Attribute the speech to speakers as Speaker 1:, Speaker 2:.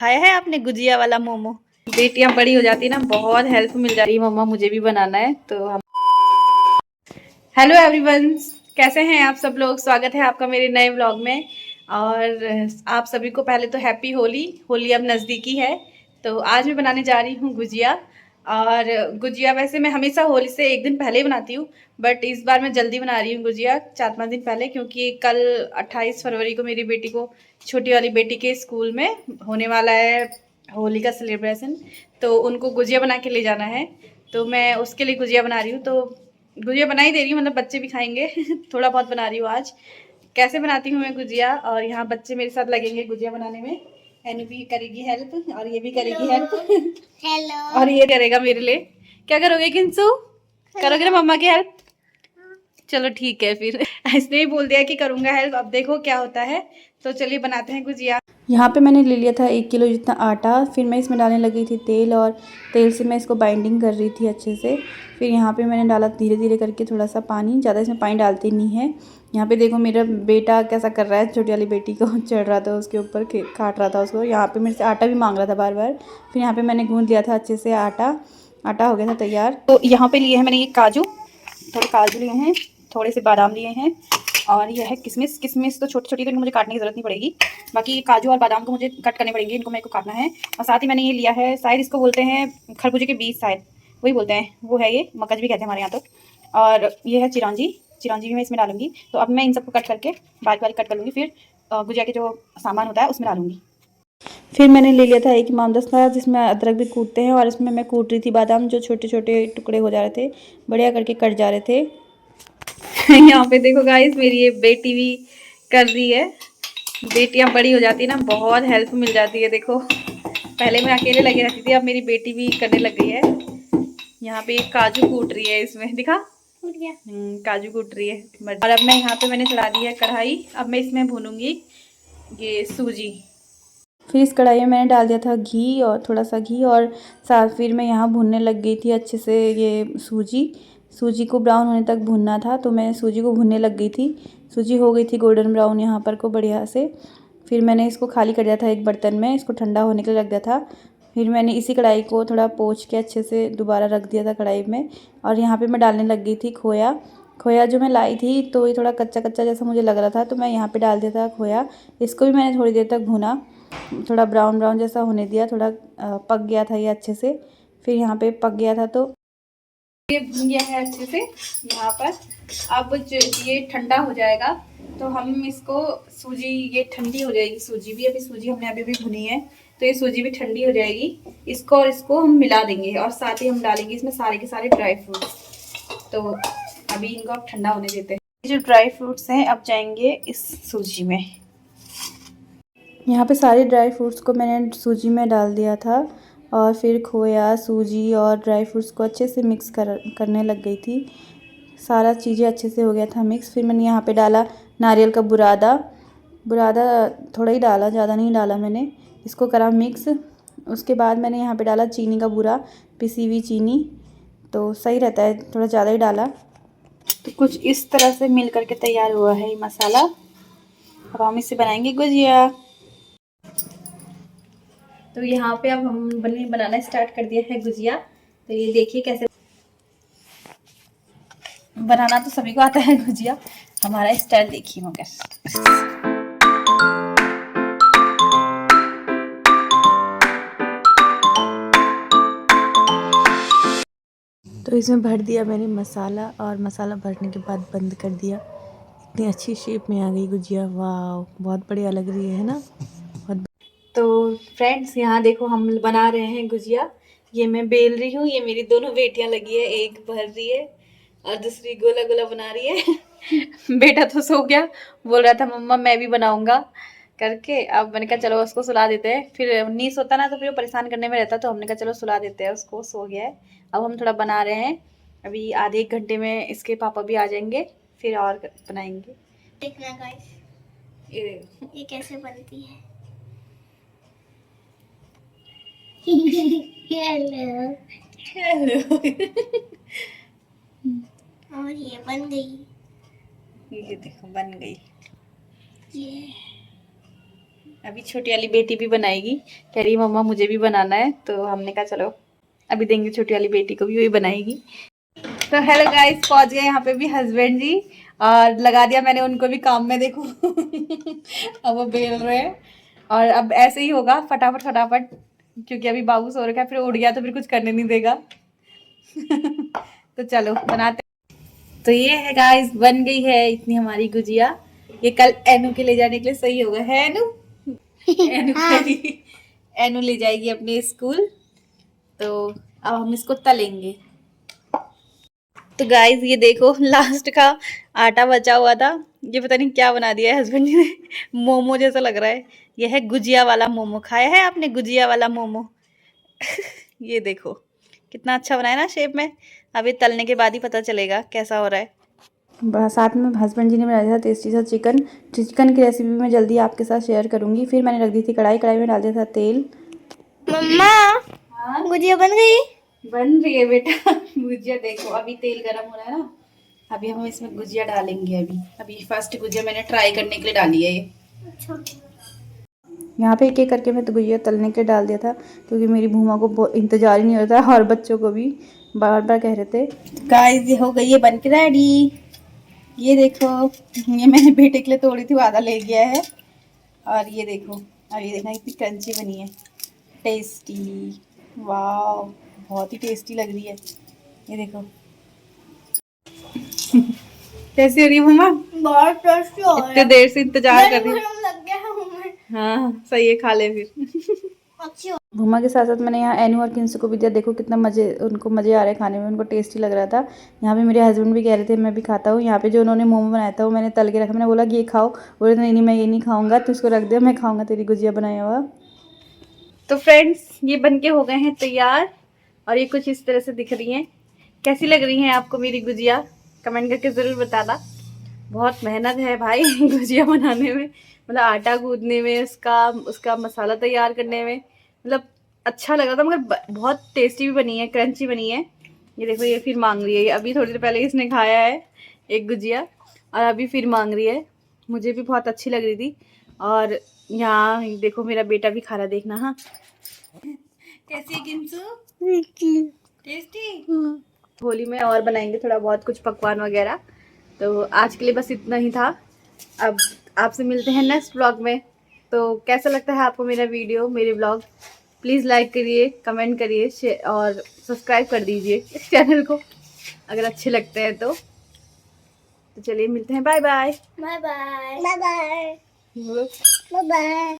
Speaker 1: खाया है आपने गुजिया वाला मोमो? बेटियां बड़ी हो जाती है ना, बहुत हेल्प मिल जाती है। मम्मा मुझे भी बनाना है तो हम। हेलो एवरीवन, कैसे हैं आप सब लोग? स्वागत है आपका मेरे नए व्लॉग में। और आप सभी को पहले तो हैप्पी होली। होली अब नज़दीकी है तो आज मैं बनाने जा रही हूँ गुजिया। और गुजिया वैसे मैं हमेशा होली से एक दिन पहले ही बनाती हूँ, बट इस बार मैं जल्दी बना रही हूँ गुजिया 4-5 दिन पहले, क्योंकि कल 28 फरवरी को मेरी बेटी को, छोटी वाली बेटी के स्कूल में होने वाला है होली का सेलिब्रेशन। तो उनको गुजिया बना के ले जाना है, तो मैं उसके लिए गुजिया बना रही हूँ। तो गुजिया बना ही दे रही हूँ, मतलब बच्चे भी खाएंगे। थोड़ा बहुत बना रही हूँ आज। कैसे बनाती हूँ मैं गुजिया, और यहाँ बच्चे मेरे साथ लगेंगे गुजिया बनाने में। एनु भी करेगी हेल्प और ये भी करेगी हेल्प। हेलो। और ये करेगा मेरे लिए। क्या करोगे किंसु? करोगे ना मम्मा की हेल्प? चलो ठीक है फिर। इसने ही बोल दिया कि करूँगा हेल्प, अब देखो क्या होता है। तो चलिए बनाते हैं गुजिया। यहाँ पे मैंने ले लिया था 1 किलो जितना आटा। फिर मैं इसमें डालने लगी थी तेल, और तेल से मैं इसको बाइंडिंग कर रही थी अच्छे से। फिर यहाँ पे मैंने डाला धीरे धीरे करके थोड़ा सा पानी, ज़्यादा इसमें पानी डालती नहीं है। यहाँ पे देखो मेरा बेटा कैसा कर रहा है, छोटी वाली बेटी को चढ़ रहा था उसके ऊपर, काट रहा था उसको। यहाँ पे मेरे से आटा भी मांग रहा था बार बार। फिर यहाँ पे मैंने गूँध लिया था अच्छे से आटा। आटा हो गया था तैयार। तो यहाँ पे लिए हैं मैंने ये काजू, थोड़े काजू लिए हैं, थोड़े से बादाम लिए हैं, और यह है किशमिश। किशमिश तो छोटी छोटी, तो मुझे काटने की ज़रूरत नहीं पड़ेगी। बाकी ये काजू और बादाम को मुझे कट करने पड़ेंगे, इनको मेरे को काटना है। और साथ ही मैंने ये लिया है, शायद इसको बोलते हैं खरबूजे के बीज, शायद वही बोलते हैं, वो है ये, मगज भी कहते हैं हमारे यहाँ तो। और ये है चिरौंजी, चिरौंजी भी मैं इसमें डालूंगी। तो अब मैं इन सबको कट करके बारीक बारीक कट कर लूँगी, फिर गुजिया के जो सामान होता है उसमें डालूंगी। फिर मैंने ले लिया था एक इमामदस्ता, जिसमें अदरक भी कूटते हैं, और इसमें मैं कूट रही थी बादाम, जो छोटे छोटे टुकड़े हो जा रहे थे, बढ़िया करके कट जा रहे थे। यहाँ पे देखो गाइस, मेरी ये बेटी भी कर रही है। बेटियां बड़ी हो जाती है ना, बहुत हेल्प मिल जाती है। देखो पहले मैं अकेले लगी रहती थी, अब मेरी बेटी भी करने लग गई है। यहाँ पे काजू कूट रही है, इसमें दिखा काजू कूट रही है। और अब मैं यहाँ पे मैंने चढ़ा दी है कढ़ाई। अब मैं इसमें भूनूंगी ये सूजी। फिर इस कढ़ाई में मैंने डाल दिया था घी, और थोड़ा सा घी, और साथ फिर मैं यहाँ भूनने लग गई थी अच्छे से ये सूजी। सूजी को ब्राउन होने तक भूनना था, तो मैं सूजी को भूनने लग गई थी। सूजी हो गई थी गोल्डन ब्राउन यहाँ पर को बढ़िया से। फिर मैंने इसको खाली कर दिया था एक बर्तन में, इसको ठंडा होने के लिए रख दिया था। फिर मैंने इसी कढ़ाई को थोड़ा पोंछ के अच्छे से दोबारा रख दिया था कढ़ाई में। और यहाँ पर मैं डालने लग गई थी खोया। खोया जो मैं लाई थी, तो ये थोड़ा कच्चा कच्चा जैसा मुझे लग रहा था, तो मैं यहाँ पे डाल दिया था खोया। इसको भी मैंने थोड़ी देर तक भुना, थोड़ा ब्राउन ब्राउन जैसा होने दिया, थोड़ा पक गया था ये अच्छे से। फिर यहाँ पे पक गया था, तो ये भुन गया है अच्छे से यहाँ पर। अब ये ठंडा हो जाएगा तो हम इसको, सूजी ये ठंडी हो जाएगी, सूजी भी, अभी सूजी हमने अभी भी भुनी है, तो ये सूजी भी ठंडी हो जाएगी। इसको और इसको हम मिला देंगे, और साथ ही हम डालेंगे इसमें सारे के सारे ड्राई फ्रूट्स। तो अभी इनको अब ठंडा होने देते हैं। जो ड्राई फ्रूट्स हैं अब जाएंगे इस सूजी में। यहाँ पे सारे ड्राई फ्रूट्स को मैंने सूजी में डाल दिया था, और फिर खोया, सूजी और ड्राई फ्रूट्स को अच्छे से मिक्स करने लग गई थी। सारा चीज़ें अच्छे से हो गया था मिक्स। फिर मैंने यहाँ पे डाला नारियल का बुरादा। बुरादा थोड़ा ही डाला, ज़्यादा नहीं डाला मैंने। इसको करा मिक्स। उसके बाद मैंने यहाँ पे डाला चीनी का बूरा, पिसी हुई चीनी, तो सही रहता है, थोड़ा ज़्यादा ही डाला। तो कुछ इस तरह से मिल करके तैयार हुआ है ये मसाला। अब हम इससे बनाएंगे गुजिया। तो यहाँ पे अब हम बनाना स्टार्ट कर दिया है गुजिया। तो ये देखिए कैसे बनाना, तो सभी को आता है गुजिया, हमारा स्टाइल देखिए मगर। तो इसमें भर दिया मैंने मसाला, और मसाला भरने के बाद बंद कर दिया। इतनी अच्छी शेप में आ गई गुजिया, वाह बहुत बढ़िया लग रही है ना। बहुत। तो फ्रेंड्स यहाँ देखो हम बना रहे हैं गुजिया। ये मैं बेल रही हूँ, ये मेरी दोनों बेटियां लगी है, एक भर रही है और दूसरी गोला गोला बना रही है। बेटा तो सो गया, बोल रहा था मम्मा मैं भी बनाऊंगा करके। अब मैंने कहा चलो उसको सुला देते हैं, फिर नहीं सोता ना तो फिर वो परेशान करने में रहता, तो हमने कहा चलो सुला देते हैं उसको, सो गया है। अब हम थोड़ा बना रहे हैं, अभी आधे एक घंटे में इसके पापा भी आ जाएंगे, फिर और बनाएंगे। देखना गाइस ये कैसे बनती है। Hello hello. और ये बन गई, ये देखो बन गई। ये अभी छोटी वाली बेटी भी बनाएगी, कह रही मम्मा मुझे भी बनाना है, तो हमने कहा चलो अभी देंगे छोटी वाली बेटी को भी, वही बनाएगी। तो हेलो गाइस, पहुंच गए यहाँ पे भी हस्बैंड जी, और लगा दिया मैंने उनको भी काम में, देखो अब वो बेल रहे हैं। और अब ऐसे ही होगा फटाफट फटाफट, क्योंकि अभी बाबू सो रखा है, फिर उड़ गया तो फिर कुछ करने नहीं देगा। तो चलो बनाते। तो ये है गाइस, बन गई है इतनी हमारी गुजिया। ये कल एनू के ले जाने के लिए सही होगा, है एनू? एनू एनू ले जाएगी अपने स्कूल, तो अब हम इसको तलेंगे। तो गाइस ये देखो, लास्ट का आटा बचा हुआ था, ये पता नहीं क्या बना दिया है हस्बैंड जी ने, मोमो जैसा लग रहा है। ये है गुजिया वाला मोमो, खाया है आपने गुजिया वाला मोमो? ये देखो कितना अच्छा बनाया ना शेप में। अभी तलने के बाद ही पता चलेगा कैसा हो रहा है। साथ में हस्बैंड जी ने बनाया था टेस्टी सा चिकन। चिकन की रेसिपी मैं जल्दी आपके साथ शेयर करूंगी। फिर मैंने रख दी थी कढ़ाई, कढ़ाई में डाल दिया था तेल।
Speaker 2: मम्मा, गुजिया बन गई?
Speaker 1: बन रही है बेटा गुजिया देखो, अभी तेल गरम हो रहा है ना, अभी हम इसमें गुजिया डालेंगे। अभी अभी फर्स्ट गुजिया मैंने ट्राई करने के लिए डाली है ये।
Speaker 2: अच्छा।
Speaker 1: यहाँ पे एक एक करके मैं तो गुजिया तलने के लिए डाल दिया था, क्योंकि मेरी भूमा को इंतजार ही नहीं होता और बच्चों को भी बार बार कह रहे थे। गाइस ये हो गई है बन के रेडी। ये देखो, ये मैंने बेटे के लिए तोड़ी थी, वो आधा ले गया है। और ये देखो, अब ये देखना कितनी क्रंची बनी है, टेस्टी। वाह, बहुत ही टेस्टी लग रही है। ये देखो कैसी हो रही है मम्मा?
Speaker 2: बहुत टेस्टी हो रहा है।
Speaker 1: इतने देर से इंतजार कर रही हूँ।
Speaker 2: लग गया है मुंह में।
Speaker 1: हाँ सही है, खा ले फिर।
Speaker 2: अच्छी हो।
Speaker 1: भूमा के साथ साथ मैंने यहाँ एनू और किंसू को भी दिया। देखो कितना उनको मज़े आ रहे हैं खाने में, उनको टेस्टी लग रहा था। यहाँ पे मेरे हस्बैंड भी कह रहे थे मैं भी खाता हूँ। यहाँ पे जो उन्होंने मोमो बनाया था वो मैंने तल के रखा, मैंने बोला कि ये खाओ, बोले नहीं नहीं मैं ये नहीं खाऊंगा, तो उसको रख दिया, मैं खाऊंगा तेरी गुजिया बनाया हुआ। तो फ्रेंड्स ये बन के हो गए हैं तैयार, और ये कुछ इस तरह से दिख रही हैं। कैसी लग रही हैं आपको मेरी गुजिया? कमेंट करके ज़रूर बताना। बहुत मेहनत है भाई गुजिया बनाने में, मतलब आटा गूंदने में, उसका मसाला तैयार करने में, मतलब अच्छा लग रहा था, मगर बहुत टेस्टी भी बनी है, क्रंची बनी है। ये देखो ये फिर मांग रही है, अभी थोड़ी देर पहले इसने खाया है एक गुजिया, और अभी फिर मांग रही है। मुझे भी बहुत अच्छी लग रही थी। और यहाँ देखो मेरा बेटा भी खा रहा, देखना। हाँ कैसी है किंसू? टेस्टी। होली में और बनाएंगे थोड़ा बहुत कुछ पकवान वगैरह। तो आज के लिए बस इतना ही था। अब आपसे मिलते हैं नेक्स्ट व्लॉग में। तो कैसा लगता है आपको मेरा वीडियो, मेरे व्लॉग? प्लीज़ लाइक करिए, कमेंट करिए और सब्सक्राइब कर दीजिए इस चैनल को अगर अच्छे लगते हैं तो। चलिए मिलते हैं, bye bye.
Speaker 2: Bye bye. Bye bye.
Speaker 1: बोलो
Speaker 2: बाय बाय।